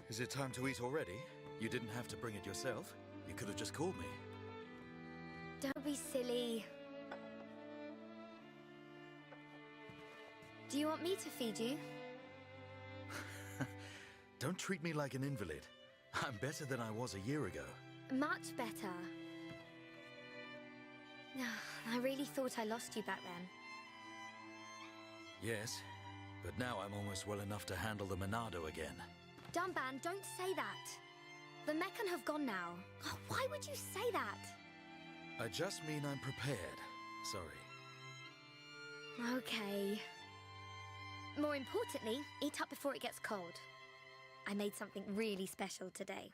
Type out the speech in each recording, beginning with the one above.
Is it time to eat already? You didn't have to bring it yourself. You could have just called me. Don't be silly. Do you want me to feed you? Don't treat me like an invalid. I'm better than I was a year ago. Much better. I really thought I lost you back then. Yes, but now I'm almost well enough to handle the Monado again. Dunban, don't say that. The Meccan have gone now. Oh, why would you say that? I just mean I'm prepared. Sorry. Okay. More importantly, eat up before it gets cold. I made something really special today.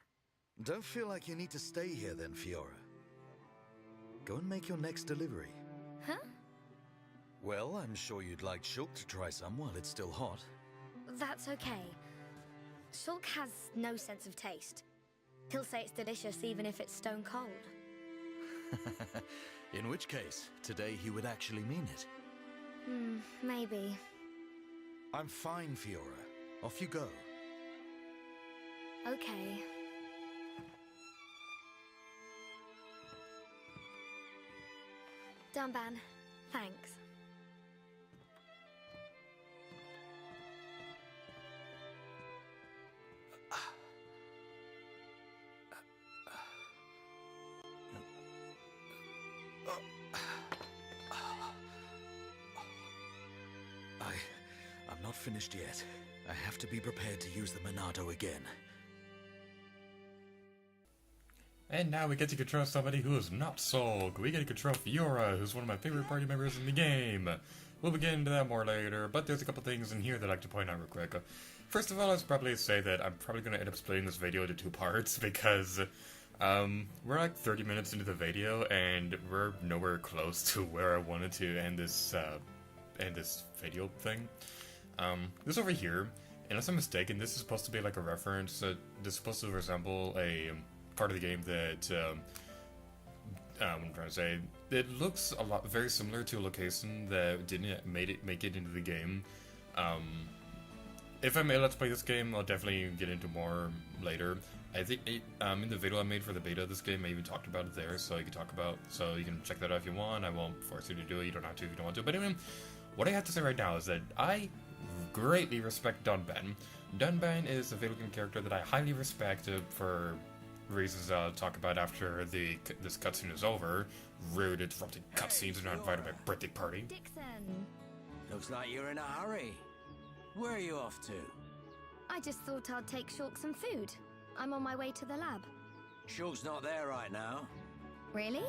Don't feel like you need to stay here then, Fiora. Go and make your next delivery. Huh? Well, I'm sure you'd like Shulk to try some while it's still hot. That's okay. Shulk has no sense of taste. He'll say it's delicious even if it's stone cold. In which case, today he would actually mean it. Maybe. I'm fine, Fiora. Off you go. Okay. Dunban, thanks. I'm not finished yet. I have to be prepared to use the Monado again. And now we get to control somebody who is not Sulk. We get to control Fiora, who's one of my favorite party members in the game. We'll get into that more later, but there's a couple things in here that I'd like to point out real quick. First of all, I should probably say that I'm probably going to end up splitting this video into two parts, because we're like 30 minutes into the video, and we're nowhere close to where I wanted to end this video thing. This over here, unless I'm mistaken, this is supposed to be like a reference. This is supposed to resemble a part of the game that I'm trying to say. It looks very similar to a location that didn't make it into the game. If I may let's play this game, I'll definitely get into more later. I think in the video I made for the beta of this game, I even talked about it there, so you can check that out if you want. I won't force you to do it. You don't have to if you don't want to. But anyway, what I have to say right now is that I greatly respect Dunban. Dunban is a video game character that I highly respect for reasons I'll talk about after this cutscene is over. Rude, interrupting cutscenes and not invited to my birthday party. Dixon! Looks like you're in a hurry. Where are you off to? I just thought I'd take Shulk some food. I'm on my way to the lab. Shulk's not there right now. Really?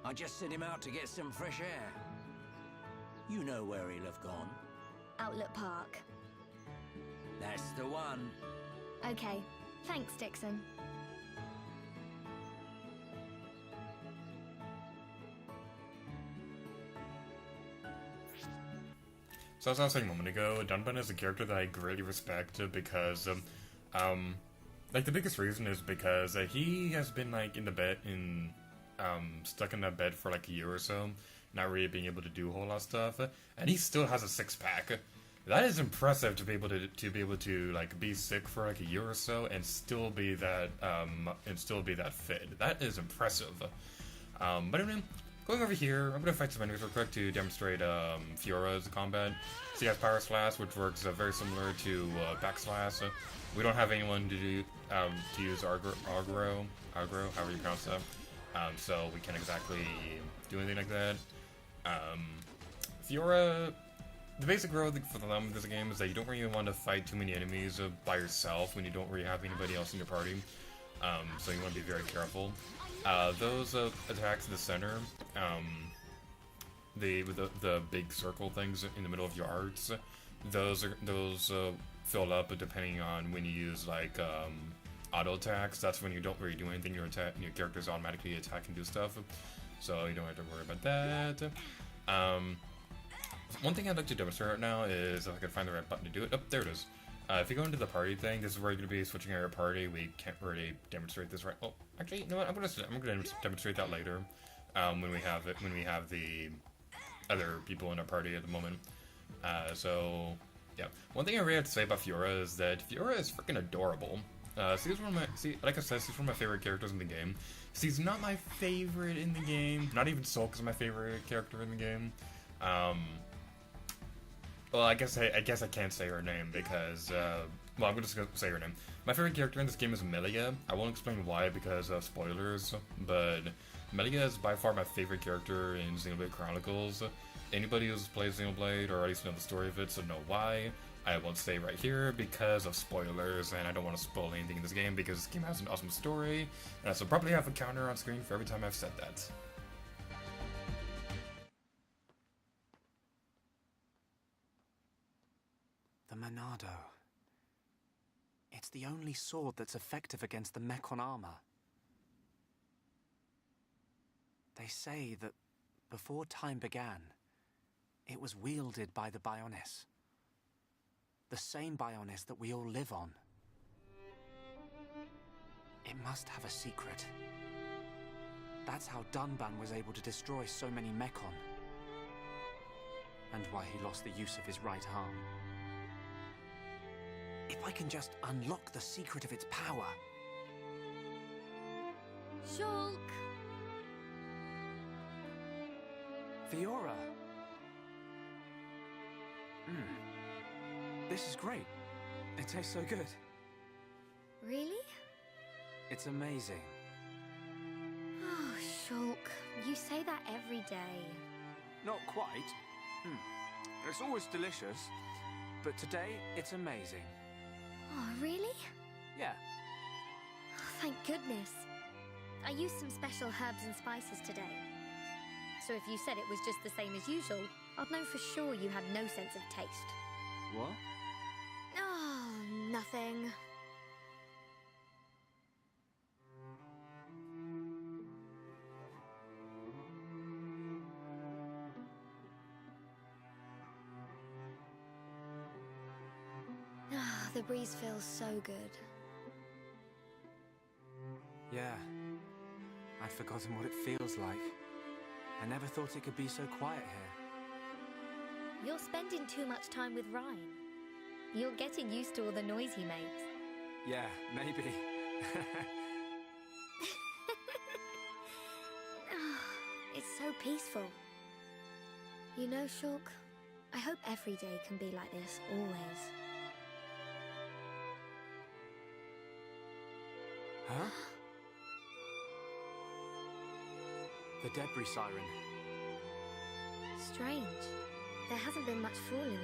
I just sent him out to get some fresh air. You know where he'll have gone. Outlet Park. That's the one. Okay. Thanks, Dixon. So as I was saying a moment ago, Dunban is a character that I greatly respect because, like the biggest reason is because he has been like stuck in that bed for like a year or so, not really being able to do a whole lot of stuff, and he still has a six-pack. That is impressive to be able to like be sick for like a year or so and still be that fit. That is impressive. But anyway, going over here, I'm gonna fight some enemies real quick to demonstrate Fiora's combat. So he has Power Slash, which works very similar to Backslash. We don't have anyone to use Aggro, however you pronounce that. So we can't exactly do anything like that. Fiora. The basic rule for them in this game is that you don't really want to fight too many enemies by yourself when you don't really have anybody else in your party. So you want to be very careful. Those attacks in the center, the big circle things in the middle of your arts, those fill up depending on when you use like auto attacks. That's when you don't really do anything. Your characters automatically attack and do stuff, so you don't have to worry about that. One thing I'd like to demonstrate right now is if I can find the right button to do it. Oh, there it is. If you go into the party thing, this is where you're going to be switching out your party. We can't really demonstrate this right. Oh, actually, you know what? I'm going to demonstrate that later when we have the other people in our party at the moment. So yeah. one thing I really have to say about Fiora is that Fiora is freaking adorable. She's one of my, like I said, she's one of my favorite characters in the game. She's not my favorite in the game. Not even Sulk is my favorite character in the game. Well, I guess I can't say her name because, well, I'm just gonna say her name. My favorite character in this game is Melia. I won't explain why because of spoilers, but Melia is by far my favorite character in Xenoblade Chronicles. Anybody who's played Xenoblade or at least know the story of it should know why. I won't say right here because of spoilers, and I don't want to spoil anything in this game because this game has an awesome story, and I should probably have a counter on screen for every time I've said that. The Monado. It's the only sword that's effective against the Mechon armor. They say that before time began, it was wielded by the Bionis. The same Bionis that we all live on. It must have a secret. That's how Dunban was able to destroy so many Mechon. And why he lost the use of his right arm. If I can just unlock the secret of its power... Shulk! Fiora! This is great. It tastes so good. Really? It's amazing. Oh, Shulk, you say that every day. Not quite. It's always delicious, but today it's amazing. Oh, really? Yeah. Oh, thank goodness. I used some special herbs and spices today. So if you said it was just the same as usual, I'd know for sure you had no sense of taste. What? Oh, nothing. Ah, the breeze feels so good. Yeah. I'd forgotten what it feels like. I never thought it could be so quiet here. You're spending too much time with Ryan. You're getting used to all the noise he makes. Yeah, maybe. It's so peaceful. You know, Shulk, I hope every day can be like this, always. Huh? The debris siren. Strange. There hasn't been much falling lately.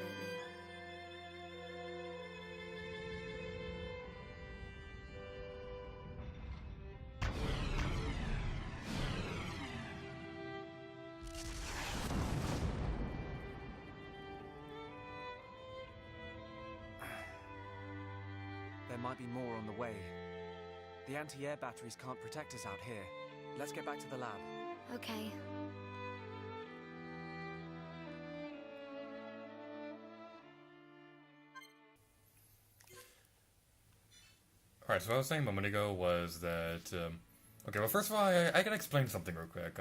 There might be more on the way. The anti-air batteries can't protect us out here. Let's get back to the lab. Okay. Alright, so what I was saying a moment ago was that, okay, well first of all, I gotta explain something real quick.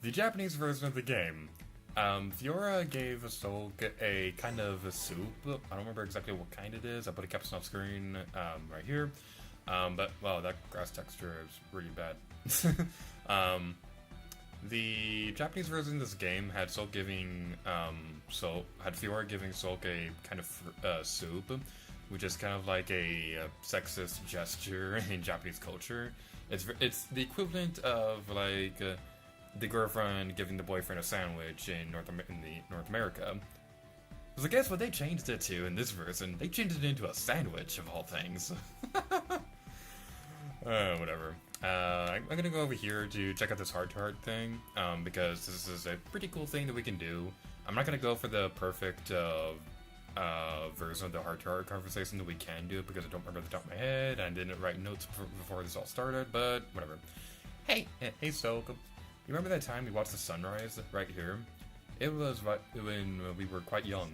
The Japanese version of the game, Fiora gave Sulk a kind of a soup. I don't remember exactly what kind it is. I put a caption off screen, right here. But, well, that grass texture is really bad. The Japanese version of this game had Sulk giving, had Fiora giving Sulk a kind of, soup, which is kind of like a sexist gesture in Japanese culture. It's the equivalent of, like, the girlfriend giving the boyfriend a sandwich in North America. So guess what they changed it to in this version? They changed it into a sandwich, of all things. Whatever. I'm gonna go over here to check out this heart-to-heart thing, because this is a pretty cool thing that we can do. I'm not gonna go for the perfect version of the heart-to-heart conversation that we can do, because I don't remember the top of my head, and I didn't write notes before this all started, but whatever. Hey, Sulk, you remember that time we watched the sunrise right here? It was right when we were quite young.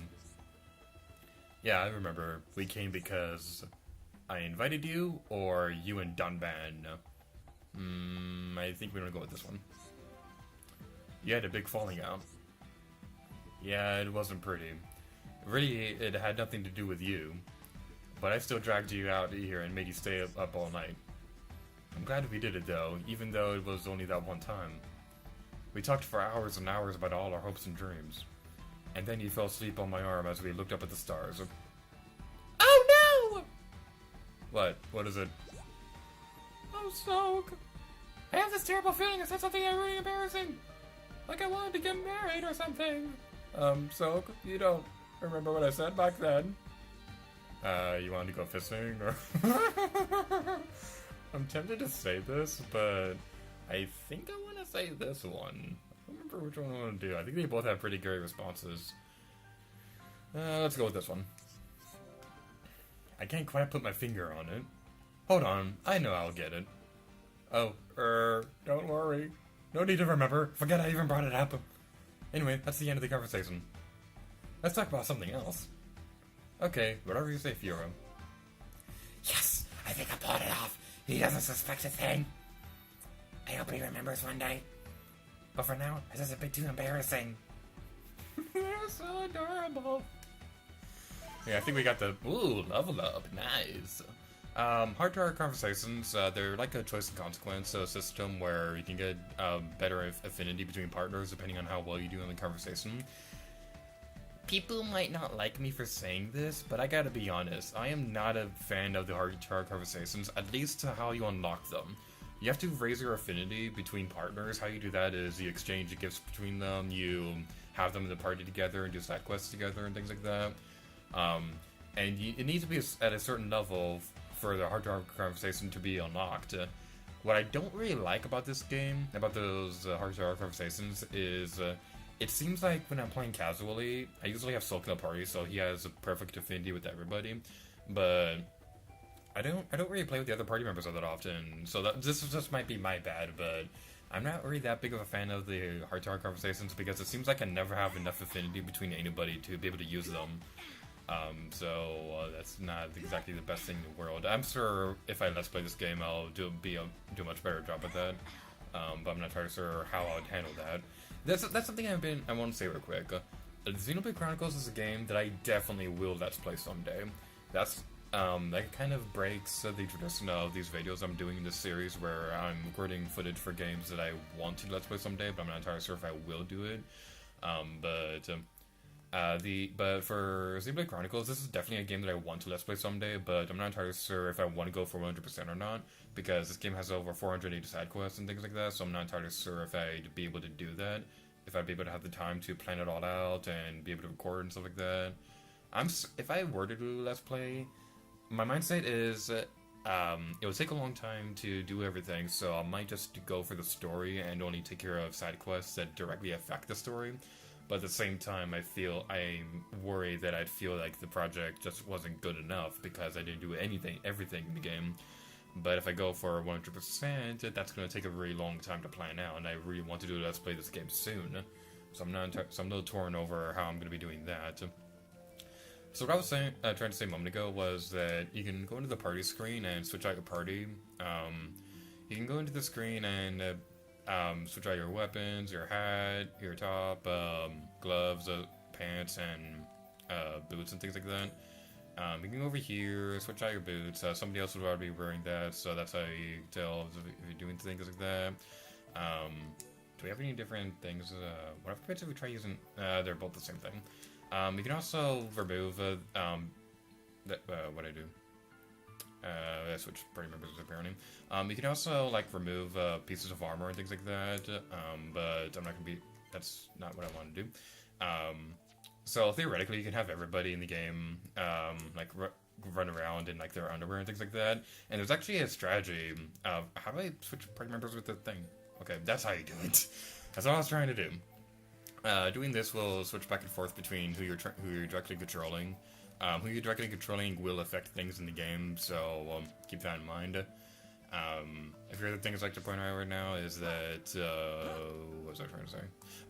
Yeah, I remember. We came because I invited you, or you and Dunban. I think we're gonna go with this one. You had a big falling out. Yeah, it wasn't pretty. Really, it had nothing to do with you. But I still dragged you out here and made you stay up all night. I'm glad we did it though, even though it was only that one time. We talked for hours and hours about all our hopes and dreams. And then you fell asleep on my arm as we looked up at the stars. Oh no! What? What is it? Oh, Soak. I have this terrible feeling I said something really embarrassing. Like I wanted to get married or something. Soak, you don't remember what I said back then? You wanted to go fishing? Or I'm tempted to say this, but I think I want to say this one. I don't remember which one I want to do. I think they both have pretty great responses. Let's go with this one. I can't quite put my finger on it. Hold on, I know I'll get it. Oh, don't worry. No need to remember. Forget I even brought it up. Anyway, that's the end of the conversation. Let's talk about something else. Okay, whatever you say, Fiora. Yes! I think I pulled it off. He doesn't suspect a thing. I hope he remembers one day. But for now, this is a bit too embarrassing. You're so adorable. Yeah, I think we got the... Ooh, level up. Nice. Heart-to-heart conversations, they're like a choice and consequence, so a system where you can get better affinity between partners depending on how well you do in the conversation. People might not like me for saying this, but I gotta be honest, I am not a fan of the heart-to-heart conversations, at least to how you unlock them. You have to raise your affinity between partners. How you do that is you exchange gifts between them, you have them in the party together and do side quests together and things like that. It needs to be at a certain level for the heart-to-heart conversation to be unlocked. What I don't really like about this game, about those heart-to-heart conversations, is it seems like when I'm playing casually, I usually have Sulk in the party, so he has a perfect affinity with everybody, but I don't really play with the other party members all that often, so this just might be my bad, but I'm not really that big of a fan of the heart-to-heart conversations because it seems like I never have enough affinity between anybody to be able to use them. That's not exactly the best thing in the world. I'm sure if I let's play this game, I'll do a much better job at that. But I'm not entirely sure how I'd handle that. That's something I want to say real quick. Xenoblade Chronicles is a game that I definitely will let's play someday. That kind of breaks the tradition of these videos I'm doing in this series where I'm recording footage for games that I want to let's play someday, but I'm not entirely sure if I will do it. But for Xenoblade Chronicles, this is definitely a game that I want to let's play someday, but I'm not entirely sure if I want to go for 100% or not, because this game has over 480 side quests and things like that, so I'm not entirely sure if I'd be able to do that, if I'd be able to have the time to plan it all out and be able to record and stuff like that. If I were to do let's play, my mindset is it would take a long time to do everything, so I might just go for the story and only take care of side quests that directly affect the story. But at the same time, I'm worried that I'd feel like the project just wasn't good enough because I didn't do everything in the game. But if I go for 100%, that's going to take a really long time to plan out, and I really want to do let's play this game soon. So I'm a little torn over how I'm going to be doing that. So what I was trying to say a moment ago was that you can go into the party screen and switch out your party. You can go into the screen and switch out your weapons, your hat, your top, gloves, pants, and boots and things like that. You can go over here, switch out your boots. Somebody else would already be wearing that, so that's how you tell if you're doing things like that. Do we have any different things? What if we try using? They're both the same thing. You can also remove what I do. I switch party members apparently. You can also remove pieces of armor and things like that, but I'm not gonna be. That's not what I want to do. So theoretically, you can have everybody in the game run around in their underwear and things like that. And there's actually a strategy of how do I switch party members with the thing? Okay, that's how you do it. That's what I was trying to do. Doing this will switch back and forth between who you're directly controlling. Who you're directly controlling will affect things in the game, so keep that in mind. If your other things I'd like to point out right now is that, what was I trying to say?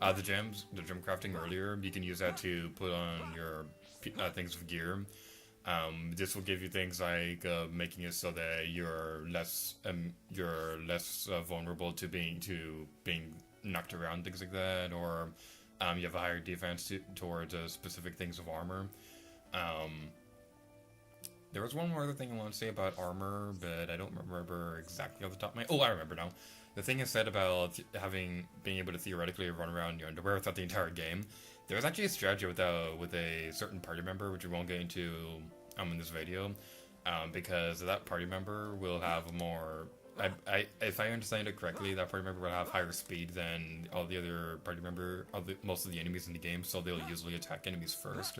The gem crafting earlier, you can use that to put on your things of gear. This will give you things like making it so that you're less vulnerable to being knocked around, things like that, or you have a higher defense towards specific things of armor. There was one more other thing I want to say about armor, but I don't remember exactly off the top of my... Oh, I remember now. The thing is said about being able to theoretically run around in your underwear throughout the entire game. There's actually a strategy with a certain party member, which we won't get into in this video, because that party member will have more... if I understand it correctly, that party member will have higher speed than all the other party member, most of the enemies in the game, so they'll usually attack enemies first.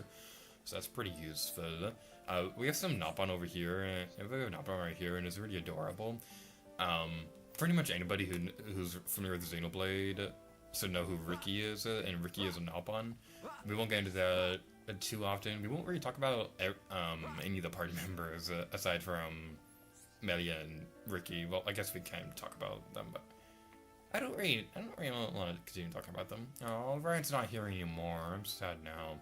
So that's pretty useful. We have some Nopon over here, and we have Nopon right here, and it's really adorable. Pretty much anybody who's familiar with Xenoblade should know who Ricky is, and Ricky is a Nopon. We won't get into that too often. We won't really talk about any of the party members aside from Melia and Ricky. Well, I guess we can talk about them, but I don't really want to continue talking about them. Oh, Ryan's not here anymore. I'm sad now.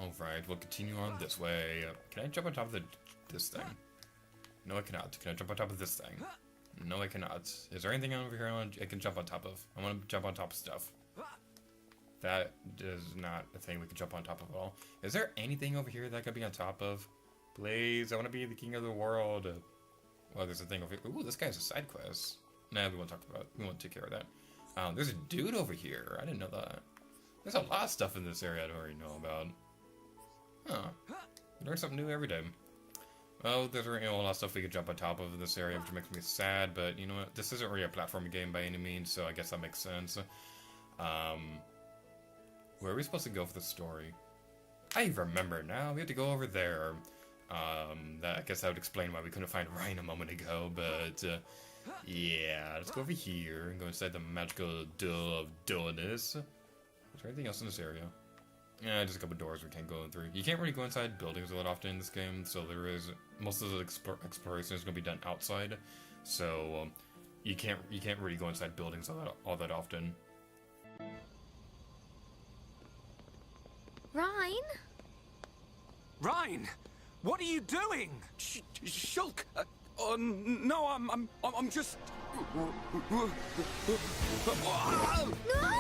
Alright, we'll continue on this way. Can I jump on top of this thing? No, I cannot. Can I jump on top of this thing? No, I cannot. Is there anything over here I can jump on top of? I want to jump on top of stuff. That is not a thing we can jump on top of at all. Is there anything over here that I could be on top of? Please, I want to be the king of the world. Well, there's a thing over here. Ooh, this guy's a side quest. Nah, we won't talk about it. We won't take care of that. There's a dude over here. I didn't know that. There's a lot of stuff in this area I don't already know about. Huh. Learn something new every day. Well, there's a lot of stuff we could jump on top of in this area, which makes me sad, but you know what? This isn't really a platforming game by any means, so I guess that makes sense. Where are we supposed to go for the story? I remember now. We have to go over there. I guess that would explain why we couldn't find Ryan a moment ago, but yeah, let's go over here and go inside the magical dull of dullness. Is there anything else in this area? Yeah, just a couple doors we can't go through. You can't really go inside buildings a lot often in this game, so most of the exploration is going to be done outside. So you can't really go inside buildings all that often. Ryan? Ryan, what are you doing? Shulk. No, I'm just. No!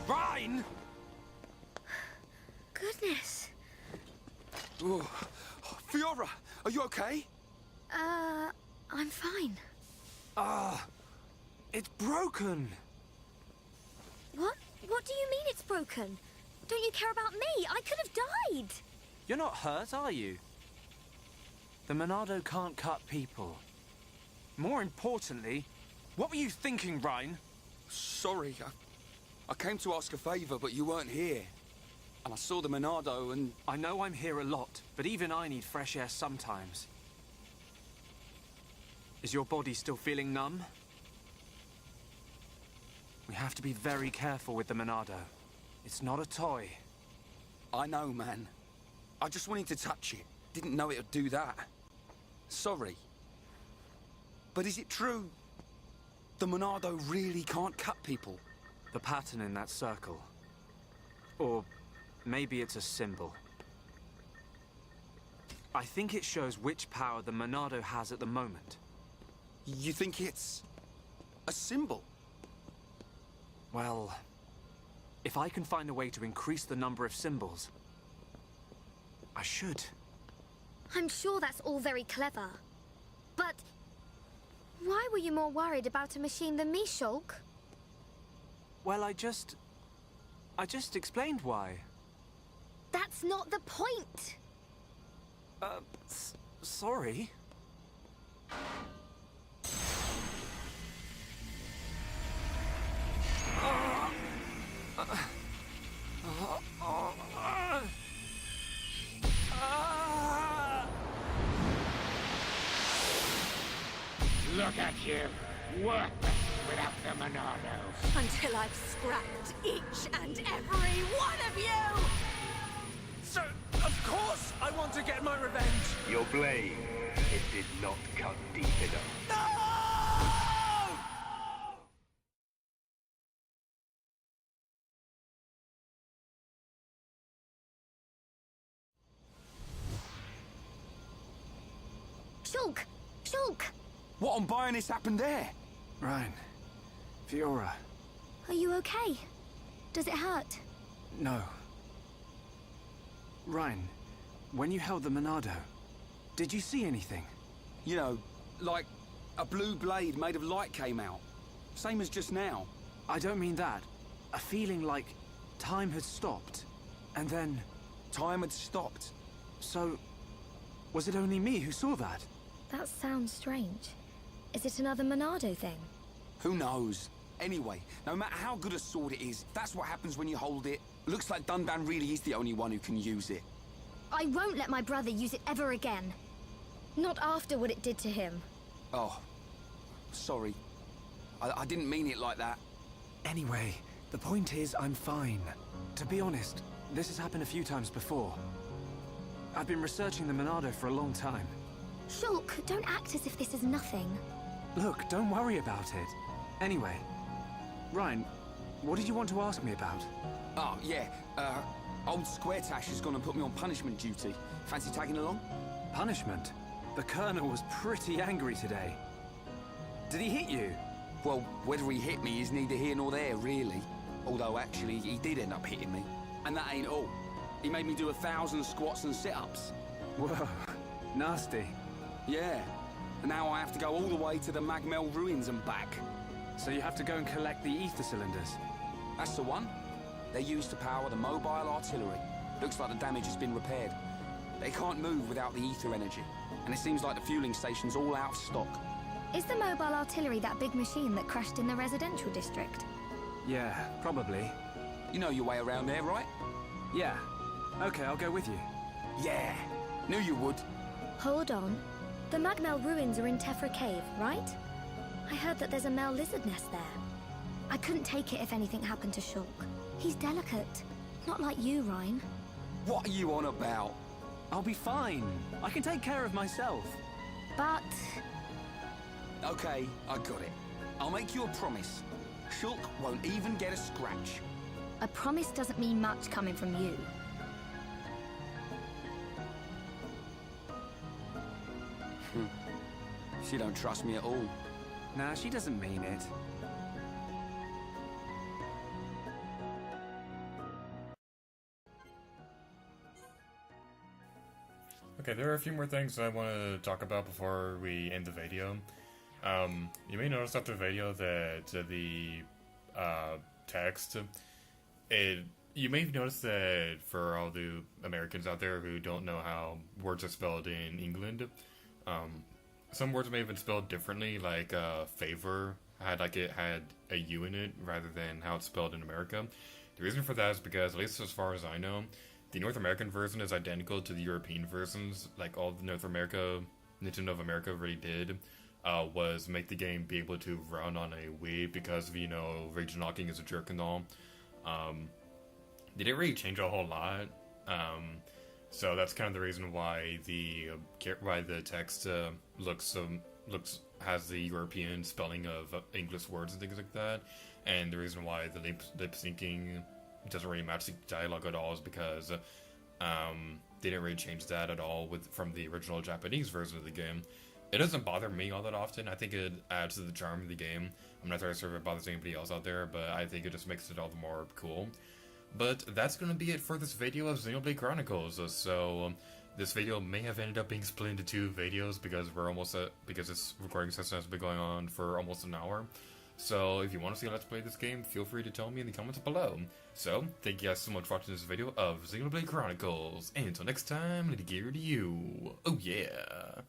Ryan! Goodness. Oh, Fiora, are you okay? I'm fine. It's broken. What? What do you mean it's broken? Don't you care about me? I could have died. You're not hurt, are you? The Monado can't cut people. More importantly, what were you thinking, Ryan? Sorry, I came to ask a favor, but you weren't here. And I saw the Monado and... I know I'm here a lot, but even I need fresh air sometimes. Is your body still feeling numb? We have to be very careful with the Monado. It's not a toy. I know, man. I just wanted to touch it. Didn't know it would do that. Sorry. But is it true? The Monado really can't cut people? The pattern in that circle. Or maybe it's a symbol. I think it shows which power the Monado has at the moment. You think it's... a symbol? Well, if I can find a way to increase the number of symbols, I should. I'm sure that's all very clever. But why were you more worried about a machine than me, Shulk? Well, I just explained why. That's not the point. Sorry. Look at you, worthless without the Monado. Until I've scrapped each and every one of you! So, Of course I want to get my revenge! Your blade, it did not cut deep enough. No! Shulk! Shulk! What on Bionis happened there? Ryan. Fiora. Are you okay? Does it hurt? No. Ryan, when you held the Monado, did you see anything? You know, like a blue blade made of light came out. Same as just now. I don't mean that. A feeling like time had stopped. And then... Time had stopped. So, was it only me who saw that? That sounds strange. Is it another Monado thing? Who knows? Anyway, no matter how good a sword it is, that's what happens when you hold it. Looks like Dunban really is the only one who can use it. I won't let my brother use it ever again. Not after what it did to him. Oh, sorry. I didn't mean it like that. Anyway, the point is I'm fine. To be honest, this has happened a few times before. I've been researching the Monado for a long time. Shulk, don't act as if this is nothing. Look, don't worry about it. Anyway, Ryan, what did you want to ask me about? Oh, yeah. Old Square Tash has gone and put me on punishment duty. Fancy tagging along? Punishment? The Colonel was pretty angry today. Did he hit you? Well, whether he hit me is neither here nor there, really. Although, actually, he did end up hitting me. And that ain't all. He made me do 1,000 squats and sit-ups. Whoa, nasty. Yeah. And now I have to go all the way to the Magmel ruins and back. So you have to go and collect the ether cylinders? That's the one. They're used to power the mobile artillery. Looks like the damage has been repaired. They can't move without the ether energy. And it seems like the fueling station's all out of stock. Is the mobile artillery that big machine that crashed in the residential district? Yeah, probably. You know your way around there, right? Yeah. Okay, I'll go with you. Yeah. Knew you would. Hold on. The Magmel ruins are in Tephra Cave, right? I heard that there's a Mel lizard nest there. I couldn't take it if anything happened to Shulk. He's delicate. Not like you, Ryan. What are you on about? I'll be fine. I can take care of myself. But... Okay, I got it. I'll make you a promise. Shulk won't even get a scratch. a promise doesn't mean much coming from you. She don't trust me at all. Nah, she doesn't mean it. Okay, there are a few more things I want to talk about before we end the video. You may notice after the video that the text, you may notice that for all the Americans out there who don't know how words are spelled in England, some words may have been spelled differently, like favor had a U in it rather than how it's spelled in America. The reason for that is because, at least as far as I know, the North American version is identical to the European versions. Like all the Nintendo of America really did was make the game be able to run on a Wii because of, region locking is a jerk and all. They didn't really change a whole lot. So that's kind of the reason why the text has the European spelling of English words and things like that, and the reason why the lip syncing doesn't really match the dialogue at all is because they didn't really change that at all from the original Japanese version of the game. It doesn't bother me all that often. I think it adds to the charm of the game. I'm not sure if it bothers anybody else out there, but I think it just makes it all the more cool. But that's going to be it for this video of Xenoblade Chronicles. So this video may have ended up being split into two videos because because this recording session has been going on for almost an hour. So if you want to see a Let's Play this game, feel free to tell me in the comments below. So thank you guys so much for watching this video of Xenoblade Chronicles, and until next time, let it gear to you. Oh yeah.